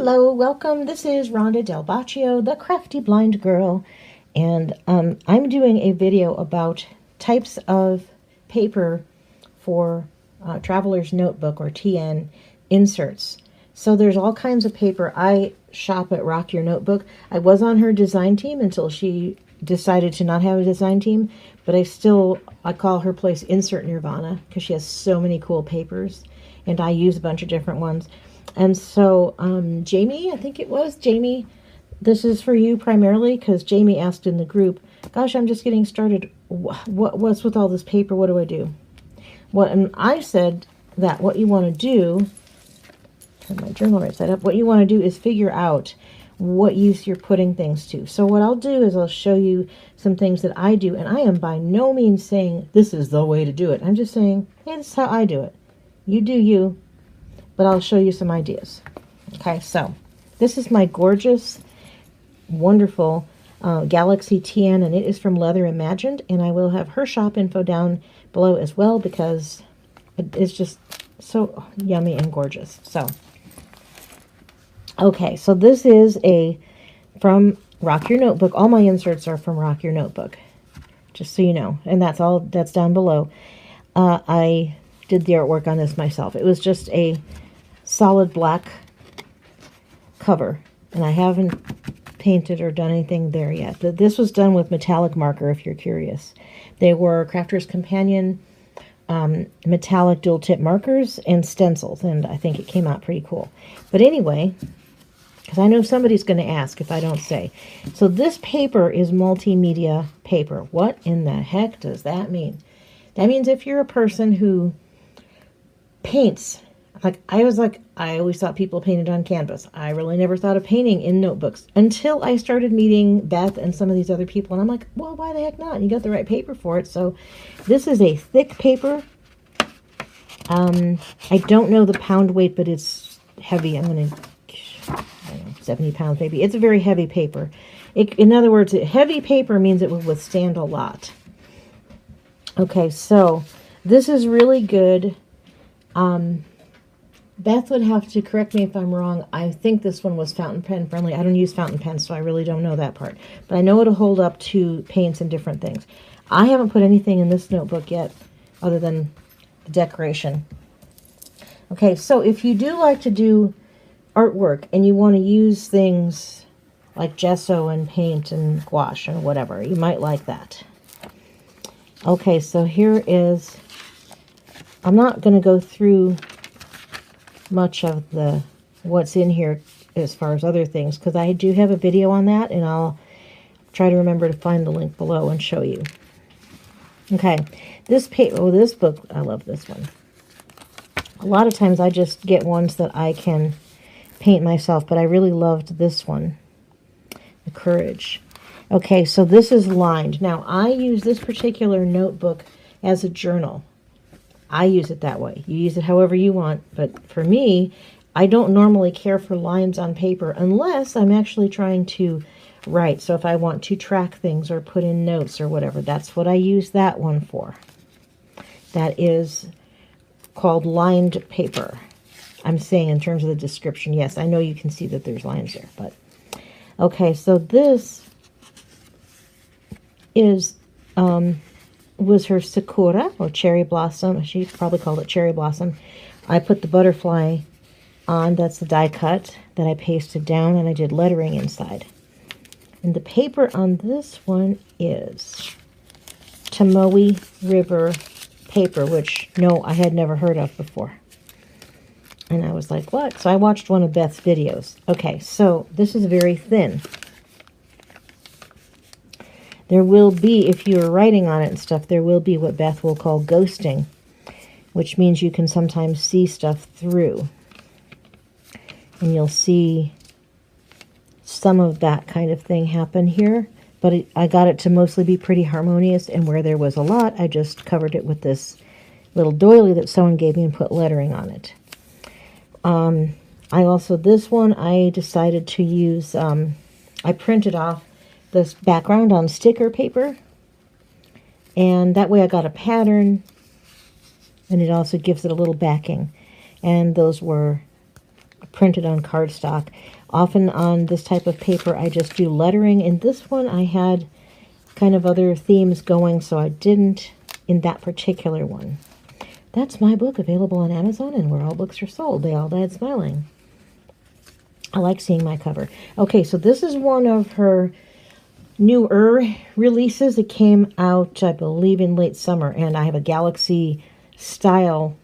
Hello, welcome. This is Ronda Del Boccio, the crafty blind girl, and I'm doing a video about types of paper for Traveler's Notebook or TN inserts. So there's all kinds of paper. I shop at Rock Your Notebook. I was on her design team until she decided to not have a design team, but I call her place Insert Nirvana because she has so many cool papers, and I use a bunch of different ones. And so, Jamie, I think it was Jamie, this is for you primarily, because Jamie asked in the group, gosh, I'm just getting started. What's with all this paper? What do I do? And I said that what you want to do, turn my journal right side up, what you want to do is figure out what use you're putting things to. So what I'll do is I'll show you some things that I do, and I am by no means saying this is the way to do it. I'm just saying, hey, this is how I do it. You do you. But I'll show you some ideas. Okay, so this is my gorgeous, wonderful Galaxy TN, and it is from Leather Imagined, and I will have her shop info down below as well because it's just so yummy and gorgeous. So, okay, so this is from Rock Your Notebook. All my inserts are from Rock Your Notebook, just so you know, and that's down below. I did the artwork on this myself. It was just a solid black cover, and I haven't painted or done anything there yet. This was done with metallic marker, if you're curious. They were Crafter's Companion metallic dual tip markers and stencils, and I think it came out pretty cool. But anyway, because I know somebody's going to ask if I don't say. So this paper is multimedia paper. What in the heck does that mean? That means if you're a person who paints, I always thought people painted on canvas. I really never thought of painting in notebooks until I started meeting Beth and some of these other people. And I'm like, well, why the heck not? You got the right paper for it. So this is a thick paper. I don't know the pound weight, but it's heavy. I'm going to, 70 pounds maybe. It's a very heavy paper. In other words, heavy paper means it will withstand a lot. Okay, so this is really good. Beth would have to correct me if I'm wrong. I think this one was fountain pen friendly. I don't use fountain pens, so I really don't know that part. But I know it'll hold up to paints and different things. I haven't put anything in this notebook yet other than the decoration. Okay, so if you do like to do artwork and you want to use things like gesso and paint and gouache and whatever, you might like that. Okay, so here is, I'm not going to go through much of what's in here as far as other things, because I do have a video on that, and I'll try to remember to find the link below and show you. Okay, this book, I love this one. A lot of times I just get ones that I can paint myself, but I really loved this one, The Courage. Okay, so this is lined. Now, I use this particular notebook as a journal. I use it that way. You use it however you want, but for me, I don't normally care for lines on paper unless I'm actually trying to write. So if I want to track things or put in notes or whatever, that's what I use that one for. That is called lined paper. I'm saying in terms of the description, yes, I know you can see that there's lines there, but okay, so this is was her Sakura or Cherry Blossom. She probably called it Cherry Blossom. I put the butterfly on. That's the die cut that I pasted down, and I did lettering inside. And the paper on this one is Tomoe River paper, which, no, I had never heard of before. And I was like, what? So I watched one of Beth's videos. Okay, so this is very thin. There will be, if you're writing on it and stuff, there will be what Beth will call ghosting, which means you can sometimes see stuff through. And you'll see some of that kind of thing happen here. But I got it to mostly be pretty harmonious, and where there was a lot, I just covered it with this little doily that someone gave me and put lettering on it. This one, I decided to use, I printed off this background on sticker paper, and that way I got a pattern, and it also gives it a little backing. And those were printed on cardstock. Often on this type of paper, I just do lettering. In this one, I had kind of other themes going, so I didn't in that particular one. That's my book, available on Amazon and where all books are sold. They All Died Smiling. I like seeing my cover. Okay, so this is one of her newer releases. It came out, I believe, in late summer, and I have a galaxy style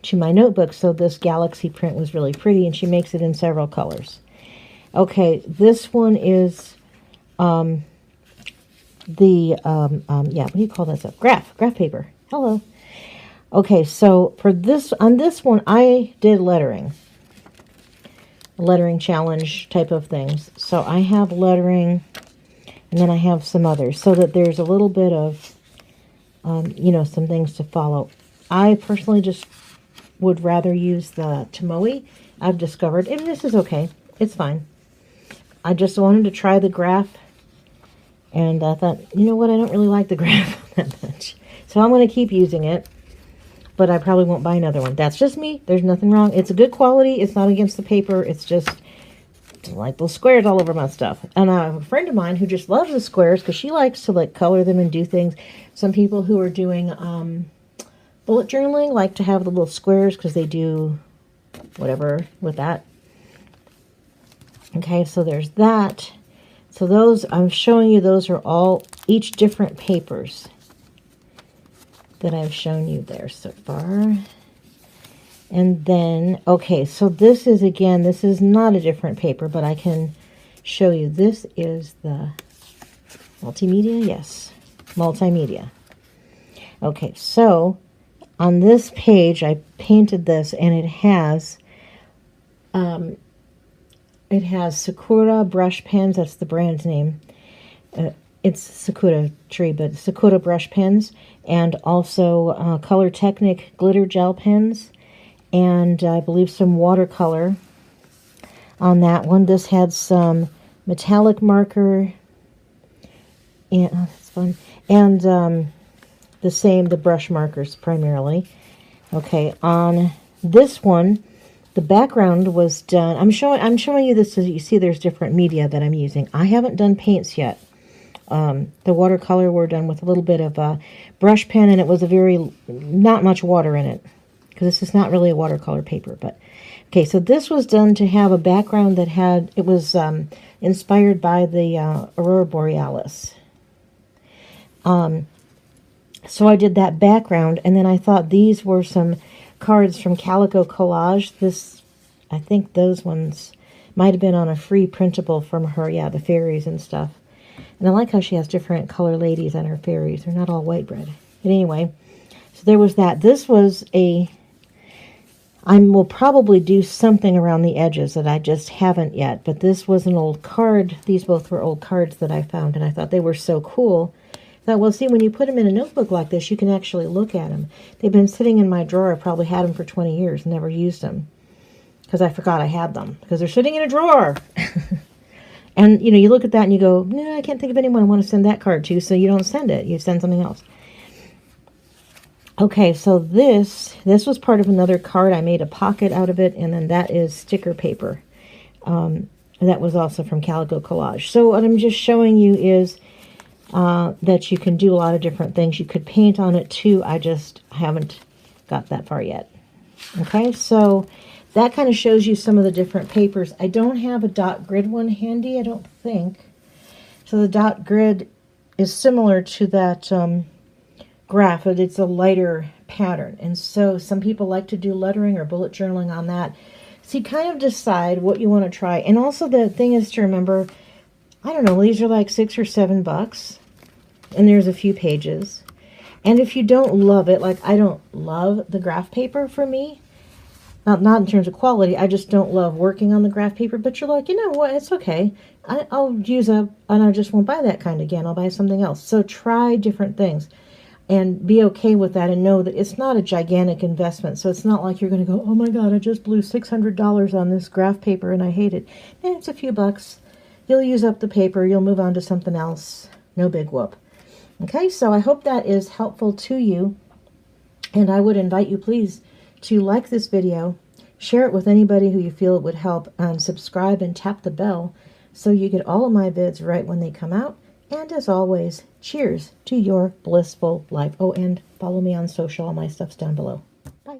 to my notebook, so this galaxy print was really pretty, and she makes it in several colors. Okay, this one is yeah, what do you call that stuff? Graph paper. Hello. Okay, so for this, on this one, I did lettering challenge type of things. So I have lettering, and then I have some others, so that there's a little bit of, you know, some things to follow. I personally just would rather use the Tomoe. I've discovered, and this is okay. It's fine. I just wanted to try the graph, and I thought, you know what, I don't really like the graph that much. So I'm going to keep using it, but I probably won't buy another one. That's just me. There's nothing wrong. It's a good quality. It's not against the paper. It's just like those squares all over my stuff. And I have a friend of mine who just loves the squares because she likes to like color them and do things. Some people who are doing bullet journaling like to have the little squares because they do whatever with that. Okay, so there's that. So those, I'm showing you, those are all each different papers that I've shown you there so far. And then, okay, so this is, again, this is not a different paper, but I can show you. This is the multimedia, yes, multimedia. Okay, so on this page, I painted this, and it has Sakura brush pens. That's the brand's name. It's Sakura tree, but Sakura brush pens, and also Color Technic glitter gel pens, and I believe some watercolor on that one. This had some metallic marker, and oh, that's fun, and the brush markers primarily. Okay, on this one, the background was done. I'm showing you this so you see there's different media that I'm using. I haven't done paints yet. The watercolor were done with a little bit of a brush pen, and it was not much water in it, because this is not really a watercolor paper. But okay, so this was done to have a background that it was inspired by the Aurora Borealis. So I did that background, and then I thought these were some cards from Calico Collage. I think those ones might have been on a free printable from her. Yeah, the fairies and stuff. And I like how she has different color ladies on her fairies. They're not all white bread. But anyway, so there was that. This was I will probably do something around the edges that I just haven't yet. But this was an old card. These both were old cards that I found, and I thought they were so cool. I thought, well, see, when you put them in a notebook like this, you can actually look at them. They've been sitting in my drawer. I probably had them for 20 years, never used them, because I forgot I had them, because they're sitting in a drawer. And, you know, you look at that and you go, no, I can't think of anyone I want to send that card to, so you don't send it. You send something else. Okay, so this was part of another card. I made a pocket out of it, and then that is sticker paper. That was also from Calico Collage. So what I'm just showing you is that you can do a lot of different things. You could paint on it too. I just haven't got that far yet. Okay, so that kind of shows you some of the different papers. I don't have a dot grid one handy, I don't think. So the dot grid is similar to that graph, but it's a lighter pattern. And so some people like to do lettering or bullet journaling on that. So you kind of decide what you want to try. And also the thing is to remember, I don't know, these are like $6 or $7. And there's a few pages. And if you don't love it, like I don't love the graph paper for me, not in terms of quality, I just don't love working on the graph paper, but you're like, you know what, it's okay. I'll use and I just won't buy that kind again. I'll buy something else. So try different things and be okay with that, and know that it's not a gigantic investment. So it's not like you're going to go, oh my God, I just blew $600 on this graph paper and I hate it. It's a few bucks. You'll use up the paper. You'll move on to something else. No big whoop. Okay, so I hope that is helpful to you. And I would invite you, please, to like this video, Share it with anybody who you feel it would help. Subscribe and tap the bell so you get all of my vids right when they come out. And as always, cheers to your blissful life. Oh, and follow me on social. All my stuff's down below. Bye.